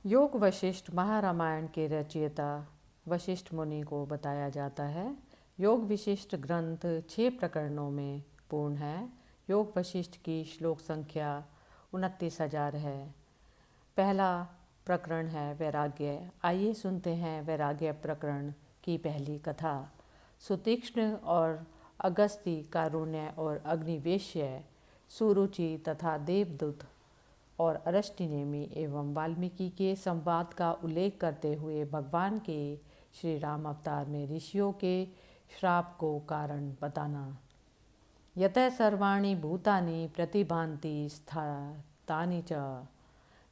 योग वशिष्ठ महारामायण के रचयिता वशिष्ठ मुनि को बताया जाता है। योग विशिष्ट ग्रंथ 6 प्रकरणों में पूर्ण है। योग वशिष्ठ की श्लोक संख्या 29,000 है। पहला प्रकरण है वैराग्य। आइए सुनते हैं वैराग्य प्रकरण की पहली कथा। सुतीक्ष्ण और अगस्ती, कारुण्य और अग्निवेश्य, सुरुचि तथा देवदूत और अरष्टिनेमि एवं वाल्मीकि के संवाद का उल्लेख करते हुए भगवान के श्री राम अवतार में ऋषियों के श्राप को कारण बताना। यतः सर्वाणि भूतानि प्रतिभान्ति स्थातानि च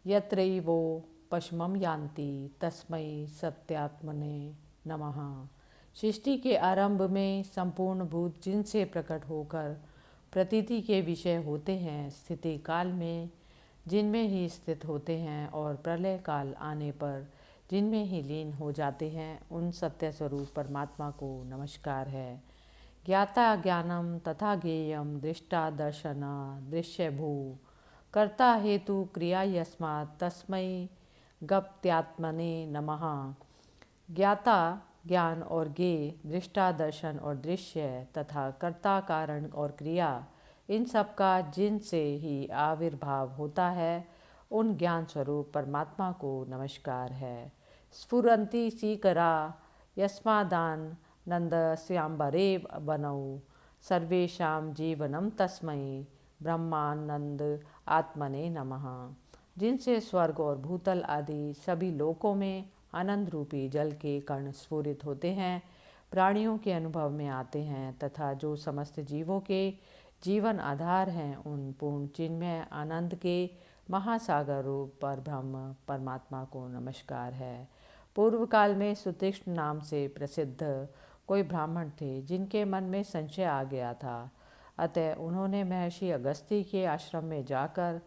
यत्रैवो पश्मं यान्ति तस्मै सत्यात्मने नमः। सृष्टि के आरंभ में संपूर्ण भूत जिनसे प्रकट होकर प्रतीति के विषय होते हैं, स्थिति काल में जिनमें ही स्थित होते हैं और प्रलय काल आने पर जिनमें ही लीन हो जाते हैं, उन सत्य स्वरूप परमात्मा को नमस्कार है। ज्ञाता ज्ञानम तथा ज्ञेयम दृष्टा दर्शन दृश्य भू कर्ता हेतु क्रिया यस्मात् तस्मै गप्त्यात्मने नमः। ज्ञाता ज्ञान और ज्ञेय, दृष्टा दर्शन और दृश्य तथा कर्ता कारण और क्रिया, इन सब का जिनसे ही आविर्भाव होता है, उन ज्ञान स्वरूप परमात्मा को नमस्कार है। स्फुरन्ति सीकरा यस्मादान नंद श्याम्बरे बनौ सर्वेषां जीवनम तस्मै ब्रह्मानंद आत्मने नमः। जिनसे स्वर्ग और भूतल आदि सभी लोकों में आनंद रूपी जल के कण स्फुरित होते हैं, प्राणियों के अनुभव में आते हैं तथा जो समस्त जीवों के जीवन आधार हैं, उन पूर्ण चिन्मय आनंद के महासागर रूप पर ब्रह्म परमात्मा को नमस्कार है। पूर्व काल में सुतीक्ष्ण नाम से प्रसिद्ध कोई ब्राह्मण थे जिनके मन में संशय आ गया था। अतः उन्होंने महर्षि अगस्त्य के आश्रम में जाकर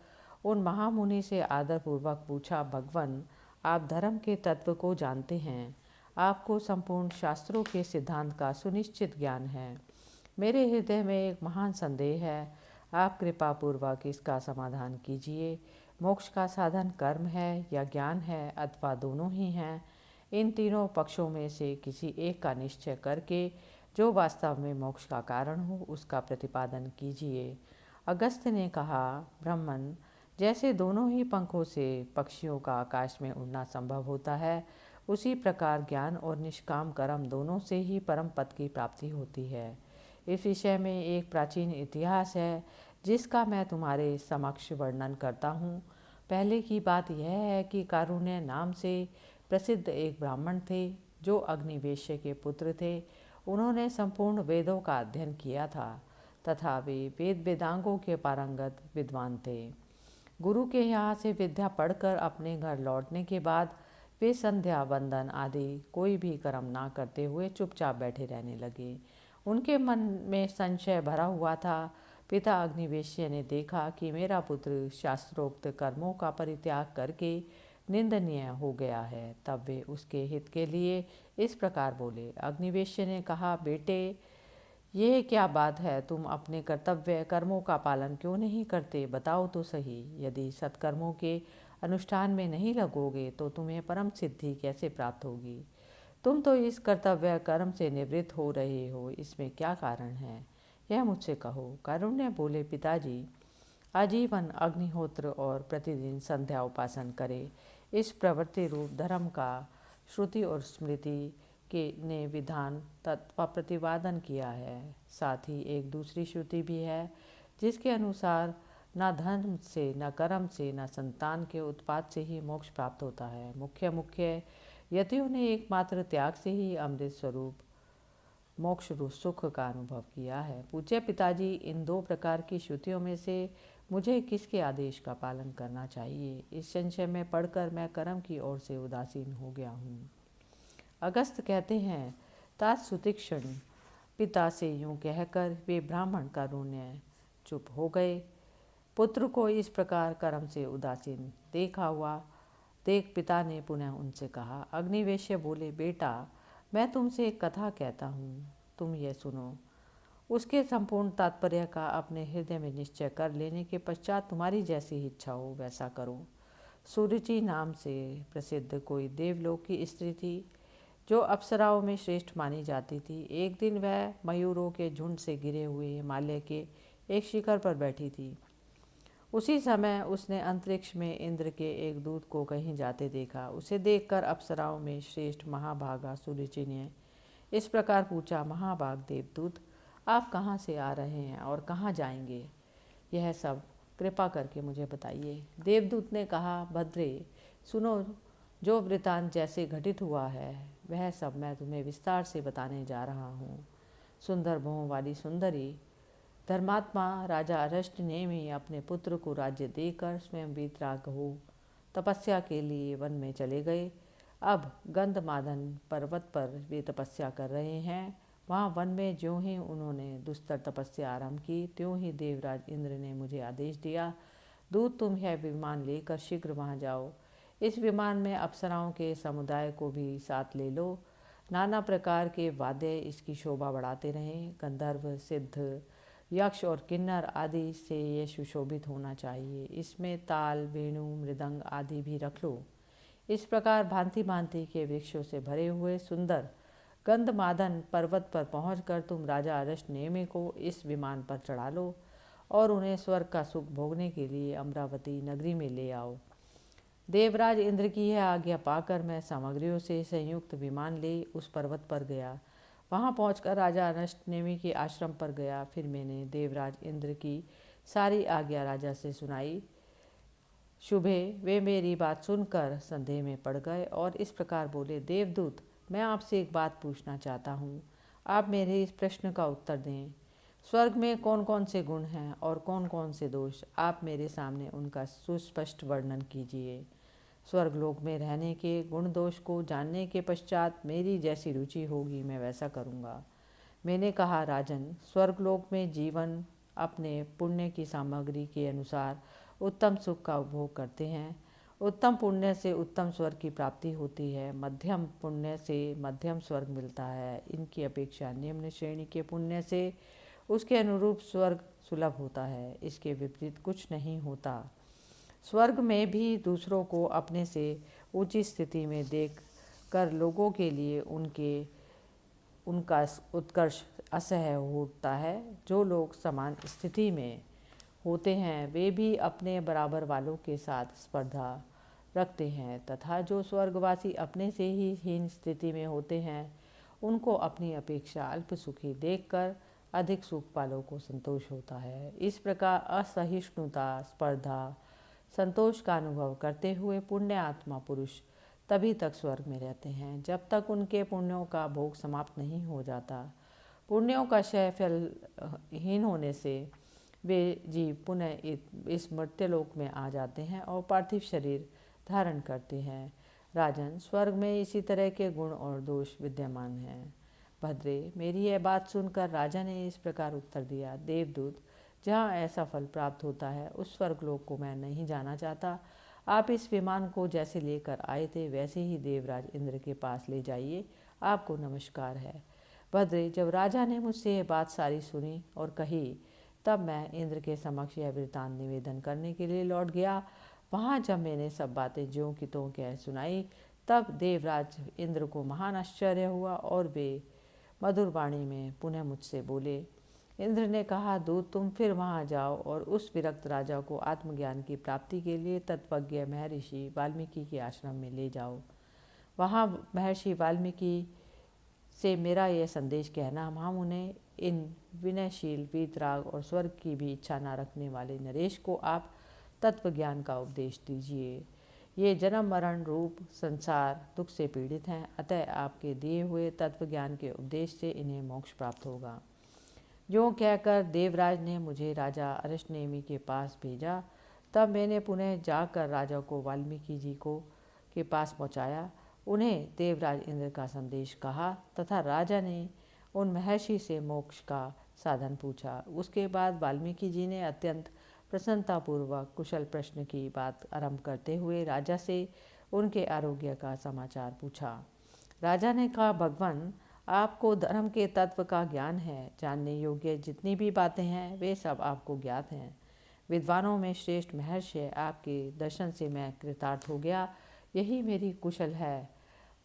उन महामुनि से आदरपूर्वक पूछा, भगवन, आप धर्म के तत्व को जानते हैं, आपको संपूर्ण शास्त्रों के सिद्धांत का सुनिश्चित ज्ञान है। मेरे हृदय में एक महान संदेह है, आप कृपा पूर्वक इसका समाधान कीजिए। मोक्ष का साधन कर्म है या ज्ञान है अथवा दोनों ही हैं? इन तीनों पक्षों में से किसी एक का निश्चय करके जो वास्तव में मोक्ष का कारण हो, उसका प्रतिपादन कीजिए। अगस्त्य ने कहा, ब्राह्मण, जैसे दोनों ही पंखों से पक्षियों का आकाश में उड़ना संभव होता है, उसी प्रकार ज्ञान और निष्काम कर्म दोनों से ही परम पद की प्राप्ति होती है। इस विषय में एक प्राचीन इतिहास है जिसका मैं तुम्हारे समक्ष वर्णन करता हूँ। पहले की बात यह है कि कारुण्य नाम से प्रसिद्ध एक ब्राह्मण थे जो अग्निवेश्य के पुत्र थे। उन्होंने संपूर्ण वेदों का अध्ययन किया था तथा वे वेद वेदांगों के पारंगत विद्वान थे। गुरु के यहाँ से विद्या पढ़कर अपने घर लौटने के बाद वे संध्या वंदन आदि कोई भी कर्म ना करते हुए चुपचाप बैठे रहने लगे। उनके मन में संशय भरा हुआ था। पिता अग्निवेश्य ने देखा कि मेरा पुत्र शास्त्रोक्त कर्मों का परित्याग करके निंदनीय हो गया है, तब वे उसके हित के लिए इस प्रकार बोले। अग्निवेश्य ने कहा, बेटे, यह क्या बात है? तुम अपने कर्तव्य कर्मों का पालन क्यों नहीं करते? बताओ तो सही। यदि सत्कर्मों के अनुष्ठान में नहीं लगोगे तो तुम्हें परम सिद्धि कैसे प्राप्त होगी? तुम तो इस कर्तव्य कर्म से निवृत्त हो रहे हो, इसमें क्या कारण है? यह मुझसे कहो। कारुण्य बोले, पिताजी, आजीवन अग्निहोत्र और प्रतिदिन संध्या उपासन करे। इस प्रवृत्ति रूप धर्म का श्रुति और स्मृति के ने विधान तत्व प्रतिपादन किया है। साथ ही एक दूसरी श्रुति भी है जिसके अनुसार न धर्म से, न कर्म से, न संतान के उत्पाद से ही मोक्ष प्राप्त होता है। मुख्य मुख्य यतियों ने एकमात्र त्याग से ही अमृत स्वरूप मोक्ष रूप सुख का अनुभव किया है। पूज्य पिताजी, इन दो प्रकार की श्रुतियों में से मुझे किसके आदेश का पालन करना चाहिए? इस संशय में पढ़कर मैं कर्म की ओर से उदासीन हो गया हूँ। अगस्त कहते हैं, तात सुतीक्ष्ण पिता से यूं कहकर वे ब्राह्मण कारुण्य चुप हो गए। पुत्र को इस प्रकार कर्म से उदासीन देख पिता ने पुनः उनसे कहा। अग्निवेश्य बोले, बेटा, मैं तुमसे एक कथा कहता हूँ, तुम ये सुनो। उसके संपूर्ण तात्पर्य का अपने हृदय में निश्चय कर लेने के पश्चात तुम्हारी जैसी इच्छा हो वैसा करो। सुरुचि नाम से प्रसिद्ध कोई देवलोक की स्त्री थी जो अप्सराओं में श्रेष्ठ मानी जाती थी। एक दिन वह मयूरों के झुंड से घिरे हुए हिमालय के एक शिखर पर बैठी थी। उसी समय उसने अंतरिक्ष में इंद्र के एक दूत को कहीं जाते देखा। उसे देखकर अप्सराओं में श्रेष्ठ महाभागा सुरुचि ने इस प्रकार पूछा, महाभाग देवदूत, आप कहाँ से आ रहे हैं और कहाँ जाएंगे? यह सब कृपा करके मुझे बताइए। देवदूत ने कहा, भद्रे सुनो, जो वृतांत जैसे घटित हुआ है वह सब मैं तुम्हें विस्तार से बताने जा रहा हूँ। सुंदर भों वाली सुंदरी धर्मात्मा राजा अरष्ट ने भी अपने पुत्र को राज्य देकर स्वयं वीतराग हो तपस्या के लिए वन में चले गए। अब गंधमादन पर्वत पर वे तपस्या कर रहे हैं। वहाँ वन में ज्यों ही उन्होंने दुस्तर तपस्या आरंभ की, त्यों ही देवराज इंद्र ने मुझे आदेश दिया, दूत तुम यह विमान लेकर शीघ्र वहाँ जाओ। इस विमान में अप्सराओं के समुदाय को भी साथ ले लो। नाना प्रकार के वाद्य इसकी शोभा बढ़ाते रहें। गंधर्व, सिद्ध, यक्ष और किन्नर आदि से ये सुशोभित होना चाहिए। इसमें ताल, वेणु, मृदंग आदि भी रख लो। इस प्रकार भांति भांति के वृक्षों से भरे हुए सुंदर गंधमादन पर्वत पर पहुंचकर तुम राजा अरष्ट नेमि को इस विमान पर चढ़ा लो और उन्हें स्वर्ग का सुख भोगने के लिए अमरावती नगरी में ले आओ। देवराज इंद्र की यह आज्ञा पाकर मैं सामग्रियों से संयुक्त विमान ले उस पर्वत पर गया। वहाँ पहुंचकर राजा अरष्ट नेमि के आश्रम पर गया। फिर मैंने देवराज इंद्र की सारी आज्ञा राजा से सुनाई। शुभे वे मेरी बात सुनकर संदेह में पड़ गए और इस प्रकार बोले, देवदूत, मैं आपसे एक बात पूछना चाहता हूँ, आप मेरे इस प्रश्न का उत्तर दें। स्वर्ग में कौन कौन से गुण हैं और कौन कौन से दोष, आप मेरे सामने उनका सुस्पष्ट वर्णन कीजिए। स्वर्गलोक में रहने के गुण दोष को जानने के पश्चात मेरी जैसी रुचि होगी मैं वैसा करूँगा। मैंने कहा, राजन, स्वर्गलोक में जीवन अपने पुण्य की सामग्री के अनुसार उत्तम सुख का उपभोग करते हैं। उत्तम पुण्य से उत्तम स्वर्ग की प्राप्ति होती है। मध्यम पुण्य से मध्यम स्वर्ग मिलता है। इनकी अपेक्षा निम्न श्रेणी के पुण्य से उसके अनुरूप स्वर्ग सुलभ होता है। इसके विपरीत कुछ नहीं होता। स्वर्ग में भी दूसरों को अपने से ऊंची स्थिति में देख कर लोगों के लिए उनका उत्कर्ष असह्य होता है। जो लोग समान स्थिति में होते हैं वे भी अपने बराबर वालों के साथ स्पर्धा रखते हैं तथा जो स्वर्गवासी अपने से ही हीन स्थिति में होते हैं उनको अपनी अपेक्षा अल्प सुखी देखकर अधिक सुख वालों को संतोष होता है। इस प्रकार असहिष्णुता, स्पर्धा, संतोष का अनुभव करते हुए पुण्य आत्मा पुरुष तभी तक स्वर्ग में रहते हैं जब तक उनके पुण्यों का भोग समाप्त नहीं हो जाता। पुण्यों का क्षय फलहीन होने से वे जीव पुनः इस मर्त्यलोक में आ जाते हैं और पार्थिव शरीर धारण करते हैं। राजन, स्वर्ग में इसी तरह के गुण और दोष विद्यमान हैं। भद्रे, मेरी यह बात सुनकर राजा ने इस प्रकार उत्तर दिया, देवदूत, जहाँ ऐसा फल प्राप्त होता है उस स्वर्गलोक को मैं नहीं जाना चाहता। आप इस विमान को जैसे लेकर आए थे वैसे ही देवराज इंद्र के पास ले जाइए। आपको नमस्कार है। भद्रे, जब राजा ने मुझसे यह बात सारी सुनी और कही तब मैं इंद्र के समक्ष यह वृतांत निवेदन करने के लिए लौट गया। वहाँ जब मैंने सब बातें ज्यों की त्यों कह सुनाई तब देवराज इंद्र को महान आश्चर्य हुआ और वे मधुर वाणी में पुनः मुझसे बोले। इंद्र ने कहा, दूत, तुम फिर वहाँ जाओ और उस विरक्त राजा को आत्मज्ञान की प्राप्ति के लिए तत्वज्ञ महर्षि वाल्मीकि के आश्रम में ले जाओ। वहाँ महर्षि वाल्मीकि से मेरा यह संदेश कहना, हम उन्हें इन विनयशील, वीतराग और स्वर्ग की भी इच्छा न रखने वाले नरेश को आप तत्व ज्ञान का उपदेश दीजिए। ये जन्म मरण रूप संसार दुख से पीड़ित हैं, अतः आपके दिए हुए तत्व ज्ञान के उपदेश से इन्हें मोक्ष प्राप्त होगा। यूँ कहकर देवराज ने मुझे राजा अरष्टनेमि के पास भेजा। तब मैंने पुनः जाकर राजा को वाल्मीकि जी को के पास पहुँचाया, उन्हें देवराज इंद्र का संदेश कहा तथा राजा ने उन महर्षि से मोक्ष का साधन पूछा। उसके बाद वाल्मीकि जी ने अत्यंत प्रसन्नतापूर्वक कुशल प्रश्न की बात आरंभ करते हुए राजा से उनके आरोग्य का समाचार पूछा। राजा ने कहा, भगवान, आपको धर्म के तत्व का ज्ञान है। जानने योग्य जितनी भी बातें हैं वे सब आपको ज्ञात हैं। विद्वानों में श्रेष्ठ महर्षि, आपके दर्शन से मैं कृतार्थ हो गया, यही मेरी कुशल है।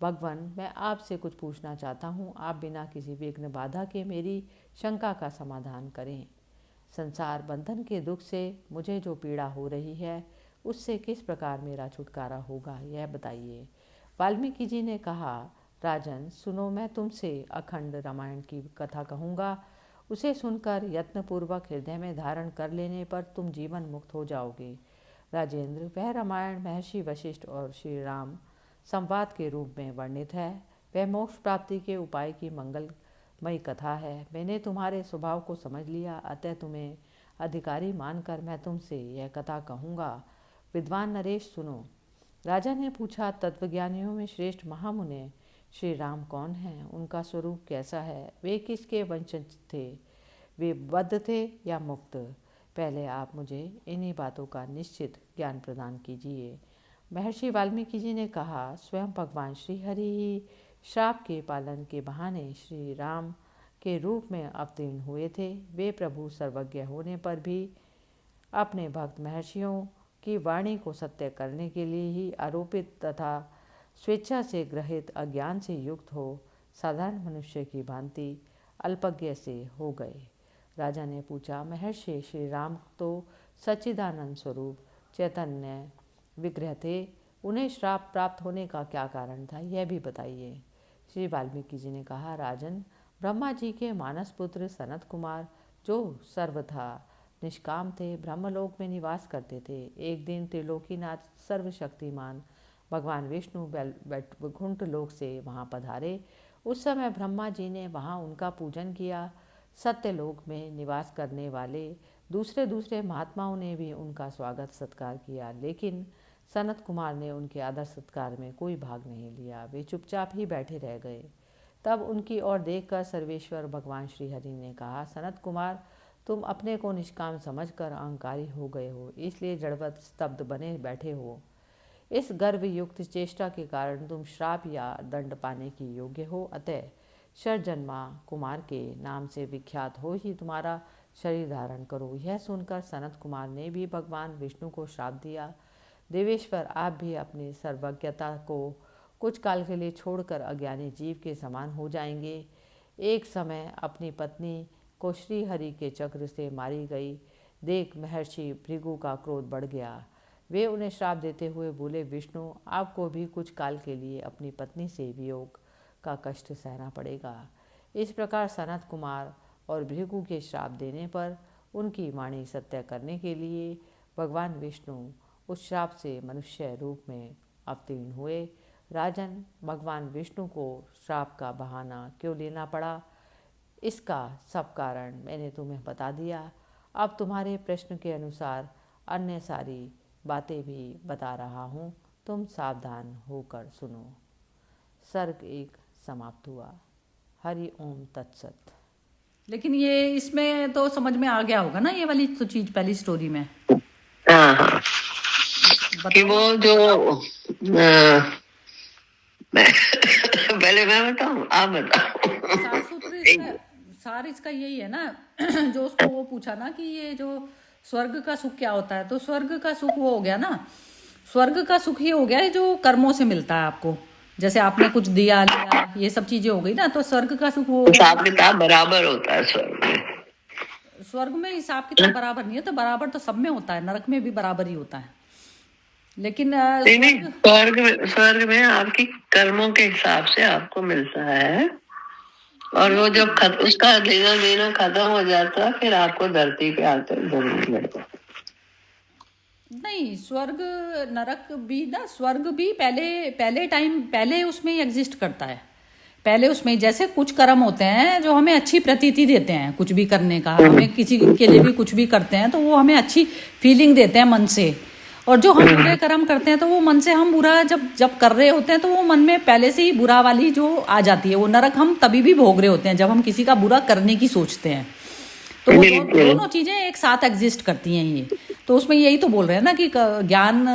भगवान, मैं आपसे कुछ पूछना चाहता हूँ, आप बिना किसी विघ्न बाधा के मेरी शंका का समाधान करें। संसार बंधन के दुख से मुझे जो पीड़ा हो रही है, उससे किस प्रकार मेरा छुटकारा होगा, यह बताइए। वाल्मीकि जी ने कहा, राजन सुनो, मैं तुमसे अखंड रामायण की कथा कहूँगा। उसे सुनकर यत्नपूर्वक हृदय में धारण कर लेने पर तुम जीवन मुक्त हो जाओगे। राजेंद्र, वह रामायण महर्षि वशिष्ठ और श्री राम संवाद के रूप में वर्णित है। वह मोक्ष प्राप्ति के उपाय की मंगलमयी कथा है। मैंने तुम्हारे स्वभाव को समझ लिया, अतः तुम्हें अधिकारी मानकर मैं तुमसे यह कथा कहूँगा। विद्वान नरेश सुनो। राजा ने पूछा, तत्वज्ञानियों में श्रेष्ठ महामुने श्री राम कौन हैं? उनका स्वरूप कैसा है? वे किसके वंशज थे? वे बद्ध थे या मुक्त? पहले आप मुझे इन्हीं बातों का निश्चित ज्ञान प्रदान कीजिए। महर्षि वाल्मीकि जी ने कहा, स्वयं भगवान श्री हरि ही श्राप के पालन के बहाने श्री राम के रूप में अवतीर्ण हुए थे। वे प्रभु सर्वज्ञ होने पर भी अपने भक्त महर्षियों की वाणी को सत्य करने के लिए ही आरोपित तथा स्वेच्छा से ग्रहित अज्ञान से युक्त हो साधारण मनुष्य की भांति अल्पज्ञ से हो गए। राजा ने पूछा, महर्षि श्री राम तो सच्चिदानंद स्वरूप चैतन्य विग्रह थे, उन्हें श्राप प्राप्त होने का क्या कारण था, यह भी बताइए। श्री वाल्मीकि जी ने कहा, राजन, ब्रह्मा जी के मानस पुत्र सनत कुमार जो सर्वथा निष्काम थे, ब्रह्मलोक में निवास करते थे। एक दिन त्रिलोकीनाथ सर्वशक्तिमान भगवान विष्णु वैकुंठ लोक से वहाँ पधारे। उस समय ब्रह्मा जी ने वहाँ उनका पूजन किया। सत्यलोक में निवास करने वाले दूसरे दूसरे महात्माओं ने भी उनका स्वागत सत्कार किया, लेकिन सनत कुमार ने उनके आदर सत्कार में कोई भाग नहीं लिया। वे चुपचाप ही बैठे रह गए। तब उनकी ओर देखकर सर्वेश्वर भगवान श्री हरि ने कहा, सनत कुमार, तुम अपने को निष्काम समझकर अहंकारी हो गए हो, इसलिए जड़वत स्तब्ध बने बैठे हो। इस गर्वयुक्त चेष्टा के कारण तुम श्राप या दंड पाने की योग्य हो। अतः शरजन्मा कुमार के नाम से विख्यात हो ही तुम्हारा शरीर धारण करो। यह सुनकर सनत कुमार ने भी भगवान विष्णु को श्राप दिया, देवेश्वर, आप भी अपनी सर्वज्ञता को कुछ काल के लिए छोड़कर अज्ञानी जीव के समान हो जाएंगे। एक समय अपनी पत्नी को श्री हरि के चक्र से मारी गई देख महर्षि भृगु का क्रोध बढ़ गया। वे उन्हें श्राप देते हुए बोले, विष्णु, आपको भी कुछ काल के लिए अपनी पत्नी से वियोग का कष्ट सहना पड़ेगा। इस प्रकार सनत कुमार और भृगु के श्राप देने पर उनकी वाणी सत्य करने के लिए भगवान विष्णु उस श्राप से मनुष्य रूप में अवतीर्ण हुए। राजन, भगवान विष्णु को श्राप का बहाना क्यों लेना पड़ा, इसका सब कारण मैंने तुम्हें बता दिया। अब तुम्हारे प्रश्न के अनुसार अन्य सारी बातें भी बता रहा हूँ, तुम सावधान होकर सुनो। सर्ग 1 समाप्त हुआ। हरि ओम तत्सत। लेकिन ये इसमें तो समझ में आ गया होगा ना, ये वाली तो चीज पहली स्टोरी में। हाँ, कि वो जो पहले मैं बताऊं, आप बताओ। सार इसका यही है ना जो उसको वो पूछा ना कि ये जो स्वर्ग का सुख क्या होता है, तो स्वर्ग का सुख वो हो गया ना, स्वर्ग का सुख ये हो गया है जो कर्मों से मिलता है आपको। जैसे आपने कुछ दिया लिया, ये सब चीजें हो गई ना, तो स्वर्ग का सुख वो हिसाब किताब बराबर होता है स्वर्ग में। स्वर्ग में हिसाब किताब बराबर नहीं है, तो बराबर तो सब में होता है, नरक में भी बराबर ही होता है। लेकिन स्वर्ग में आपकी कर्मों के हिसाब से आपको मिलता है, और वो जब उसका लेना देना खत्म हो जाता है, फिर आपको धरती पे आते जरूर मिलता है। नहीं, स्वर्ग नरक भी ना, स्वर्ग भी पहले उसमें एग्जिस्ट करता है। पहले उसमें जैसे कुछ कर्म होते हैं जो हमें अच्छी प्रतीति देते हैं, कुछ भी करने का, हमें किसी के लिए भी कुछ भी करते हैं तो वो हमें अच्छी फीलिंग देते हैं मन से। और जो हम बुरे कर्म करते हैं तो वो मन से हम बुरा जब कर रहे होते हैं तो वो मन में पहले से ही बुरा वाली जो आ जाती है, वो नरक हम तभी भी भोग रहे होते हैं जब हम किसी का बुरा करने की सोचते हैं। तो वो दोनों चीजें एक साथ एग्जिस्ट करती हैं ये। तो उसमें यही तो बोल रहे हैं ना कि ज्ञान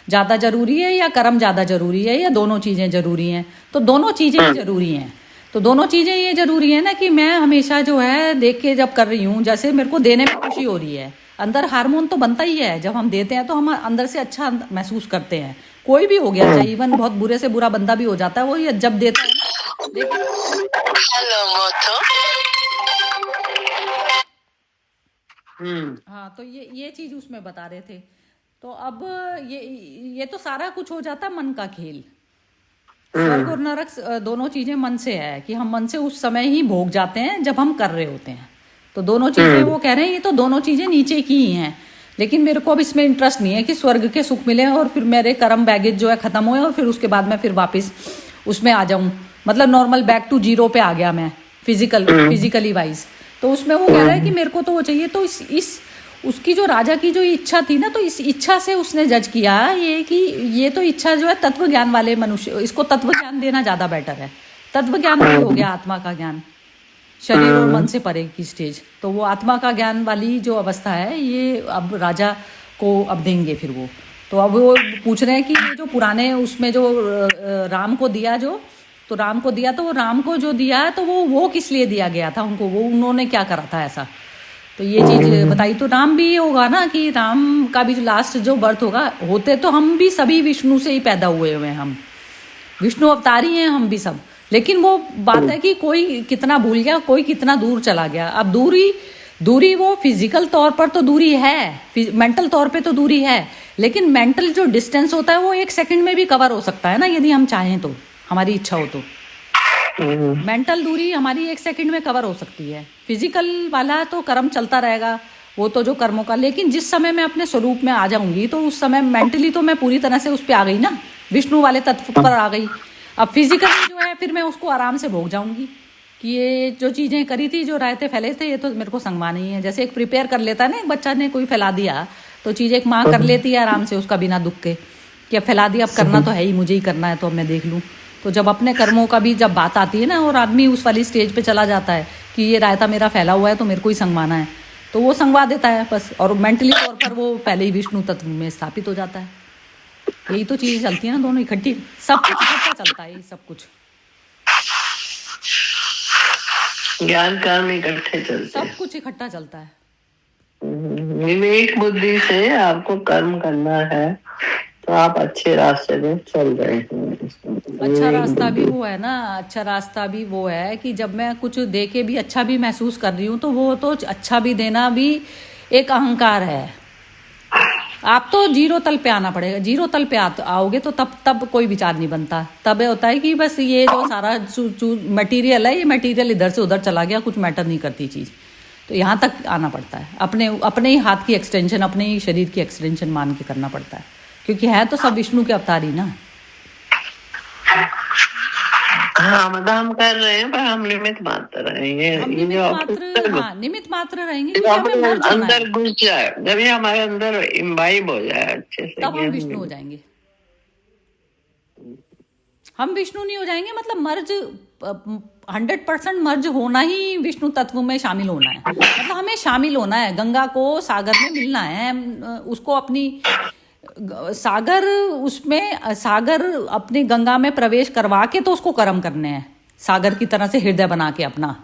ज्यादा जरूरी है या कर्म ज्यादा जरूरी है, या दोनों चीजें जरूरी हैं। तो दोनों चीजें ही जरूरी हैं। तो दोनों चीजें ये जरूरी है ना कि मैं हमेशा जो है देख के जब कर रही हूँ, जैसे मेरे को देने में खुशी हो रही है अंदर हार्मोन तो बनता ही है, जब हम देते हैं तो हम अंदर से अच्छा महसूस करते हैं। कोई भी हो गया, चाहे इवन बहुत बुरे से बुरा बंदा भी हो जाता है, वो ये जब देता है ना, लेकिन हाँ, तो ये चीज उसमें बता रहे थे। तो अब ये तो सारा कुछ हो जाता है मन का खेल। स्वर्ग और नरक दोनों चीजें मन से है, कि हम मन से उस समय ही भोग जाते हैं जब हम कर रहे होते हैं। तो दोनों चीजें वो कह रहे हैं, ये तो दोनों चीजें नीचे की ही हैं। लेकिन मेरे को अब इसमें इंटरेस्ट नहीं है कि स्वर्ग के सुख मिले और फिर मेरे कर्म बैगेज जो है खत्म हुए और फिर उसके बाद मैं फिर वापस उसमें आ जाऊं, मतलब नॉर्मल बैक टू जीरो पे आ गया मैं, फिजिकली वाइज। तो उसमें वो कह रहा है कि मेरे को तो वो चाहिए। तो इस उसकी जो राजा की जो इच्छा थी ना, तो इस इच्छा से उसने जज किया ये कि ये तो इच्छा जो है तत्व ज्ञान वाले मनुष्य, इसको तत्व ज्ञान देना ज्यादा बेटर है। तत्व ज्ञान वही हो गया आत्मा का ज्ञान, शरीर और मन से परे की स्टेज। तो वो आत्मा का ज्ञान वाली जो अवस्था है, ये अब राजा को अब देंगे फिर वो। तो अब वो पूछ रहे हैं कि ये जो पुराने उसमें जो राम को दिया, जो तो राम को दिया, तो वो राम को जो दिया है तो वो किस लिए दिया गया था उनको, वो उन्होंने क्या करा था ऐसा। तो ये चीज बताई। तो राम भी ये होगा ना कि राम का भी लास्ट जो बर्थ होगा, होते तो हम भी सभी विष्णु से ही पैदा हुए हैं, हम विष्णु अवतारी हैं हम भी सब। लेकिन वो बात है कि कोई कितना भूल गया, कोई कितना दूर चला गया। अब दूरी वो फिजिकल तौर पर तो दूरी है, मेंटल तौर पे तो दूरी है, लेकिन मेंटल जो डिस्टेंस होता है वो 1 सेकंड में भी कवर हो सकता है ना, यदि हम चाहें तो, हमारी इच्छा हो तो। मेंटल दूरी हमारी 1 सेकंड में कवर हो सकती है। फिजिकल वाला तो कर्म चलता रहेगा, वो तो जो कर्मों का। लेकिन जिस समय मैं अपने स्वरूप में आ जाऊंगी तो उस समय मेंटली तो मैं पूरी तरह से उस पर आ गई ना, विष्णु वाले तत्व पर आ गई। अब फिजिकली जो है फिर मैं उसको आराम से भोग जाऊंगी कि ये जो चीजें करी थी, जो रायते फैले थे, ये तो मेरे को संगवा नहीं है। जैसे एक प्रिपेयर कर लेता है ना, एक बच्चा ने कोई फैला दिया तो चीज एक माँ कर लेती है आराम से उसका, बिना दुख के, कि अब फैला दिया, अब करना तो है ही, मुझे ही करना है, तो अब मैं देख लूँ। तो जब अपने कर्मों का भी जब बात आती है ना, और आदमी उस वाली स्टेज पे चला जाता है कि ये रायता मेरा फैला हुआ है तो मेरे को ही संगवाना है, तो वो संगवा देता है बस। और मेंटली तौर पर वो पहले ही विष्णु तत्व में स्थापित हो जाता है। यही तो चीजें चलती है ना, दोनों इकट्ठी, सब कुछ इकट्ठा चलता है, सब कुछ ज्ञान कर्म इकट्ठे चलते, सब कुछ इकट्ठा चलता है। विवेक बुद्धि से आपको कर्म करना है तो आप अच्छे रास्ते में चल रहे हैं। अच्छा रास्ता भी वो है ना, अच्छा रास्ता भी वो है कि जब मैं कुछ दे के भी अच्छा भी महसूस कर रही हूँ, तो वो तो अच्छा भी देना भी एक अहंकार है। आप तो जीरो तल पे आना पड़ेगा, जीरो तल पे आओगे तो तब कोई विचार नहीं बनता। तब ये होता है कि बस ये जो सारा मटेरियल है, ये मटेरियल इधर से उधर चला गया, कुछ मैटर नहीं करती चीज़। तो यहाँ तक आना पड़ता है, अपने ही हाथ की एक्सटेंशन, अपने ही शरीर की एक्सटेंशन मान के करना पड़ता है, क्योंकि है तो सब विष्णु के अवतार ही ना। हाँ, मतलब हम कर रहे हैं पर हम निमित्त मात्र रहेंगे। निमित्त मात्र रहेंगे, अंदर घुस जाए, जब ये हमारे अंदर इम्बाइब हो जाए अच्छे से, तब हम विष्णु हो जाएंगे। हम विष्णु नहीं हो जाएंगे, मतलब मर्ज 100% मर्ज होना ही विष्णु तत्व में शामिल होना है। मतलब हमें शामिल होना है, गंगा को सागर में मिलना है, उसको अपनी सागर अपनी गंगा में प्रवेश करवा के तो उसको कर्म करने हैं, सागर की तरह से हृदय बना के अपना।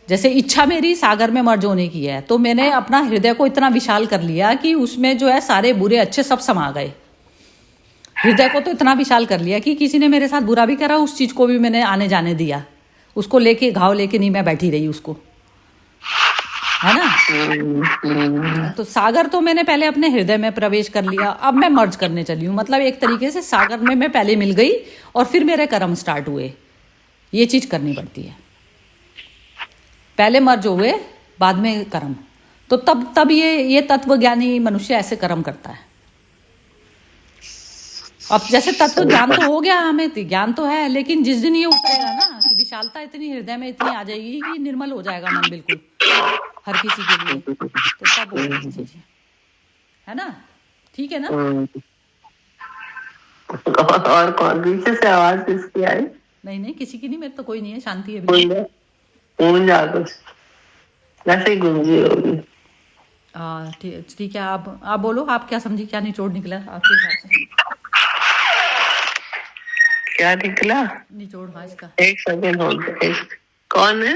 जैसे इच्छा मेरी सागर में मर्ज होने की है, तो मैंने अपना हृदय को इतना विशाल कर लिया कि उसमें जो है सारे बुरे अच्छे सब समा गए। हृदय को तो इतना विशाल कर लिया कि किसी ने मेरे साथ बुरा भी करा, उस चीज को भी मैंने आने जाने दिया, उसको लेके घाव लेके नहीं मैं बैठी रही उसको, है ना। तो सागर तो मैंने पहले अपने हृदय में प्रवेश कर लिया, अब मैं मर्ज करने चली हूँ। मतलब एक तरीके से सागर में मैं पहले मिल गई और फिर मेरे कर्म स्टार्ट हुए। ये चीज करनी पड़ती है, पहले मर्ज हुए बाद में कर्म। तो तब ये तत्वज्ञानी मनुष्य ऐसे कर्म करता है। अब जैसे तत्व ज्ञान तो हो गया, हमें ज्ञान तो है, लेकिन जिस दिन ये उतरेगा ना कि विशालता इतनी हृदय में इतनी आ जाएगी कि निर्मल हो जाएगा मन बिल्कुल हर किसी के लिए, तो तब होगी चीजें, है ना। ठीक है ना। और कौन पीछे से आवाज किसकी आई? नहीं किसी की नहीं, मेरे तो कोई नहीं है, शांति है। वैसे ही गूंजी होगी। ठीक है, आप बोलो, आप क्या समझी, क्या निचोड़ निकला आपके हिसाब से? क्या निकला निचोड़? हाँ, इसका एक सेकंड होल्ड। कौन है?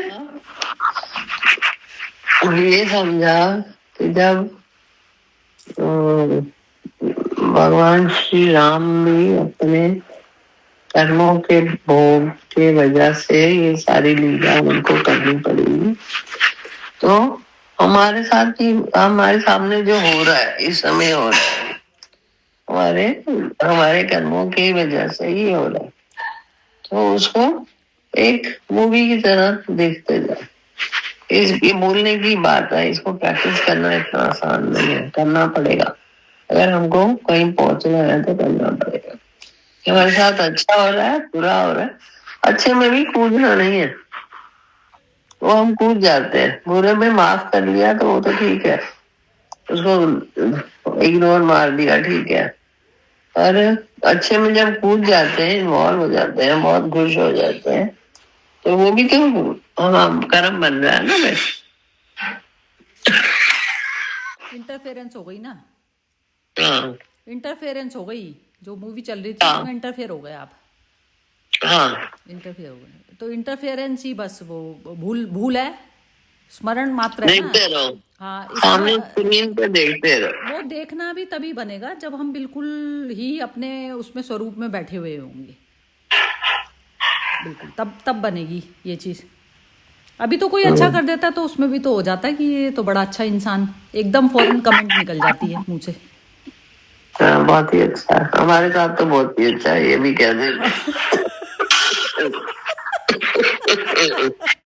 ये समझा कि जब भगवान श्री राम भी अपने कर्मों के भोग के वजह से ये सारी लीला उनको करनी पड़ेगी, तो हमारे साथ ही हमारे सामने जो हो रहा है इस समय हो रहा है हमारे हमारे कर्मों की वजह से ही हो रहा है। तो उसको एक मूवी की तरह देखते जाए। ये बोलने की बात है, इसको प्रैक्टिस करना इतना आसान नहीं है, करना पड़ेगा। अगर हमको कहीं पहुंचना है तो करना पड़ेगा। हमारे साथ अच्छा हो रहा है, बुरा हो रहा है, अच्छे में भी कूदना नहीं है, वो हम कूद जाते हैं। बुरे में माफ कर लिया तो वो तो ठीक है, उसको इग्नोर मार दिया, ठीक है। और अच्छे में जब कूद जाते हैं, इन्वॉल्व हो जाते हैं, बहुत खुश हो जाते हैं, तो वो भी तो हम कर्म बन रहा है ना। मैं इंटरफेरेंस हो गई ना, हाँ इंटरफेरेंस हो गई। जो मूवी चल रही थी उसमें इंटरफेयर हो गए आप, हाँ इंटरफेयर हो गए। तो इंटरफेरेंस ही बस वो भूल भूल है, स्मरण मात्र है ना। देखते रहो, हाँ, सामने इसमें स्क्रीन पे देखते रहो। वो देखना भी तभी बनेगा जब हम बिल्कुल ही अपने उसमें स्वरूप में बैठे हुए होंगे, बिल्कुल तब तब बनेगी ये चीज़। अभी तो कोई अच्छा कर देता है तो उसमें भी तो हो जाता है कि ये तो बड़ा अच्छा इंसान, एकदम फौरन कमेंट निकल जाती है मुंह से। हाँ, बहुत ही अच्छा है, हमारे साथ तो बहुत ही अच्छा है, ये भी कह दे।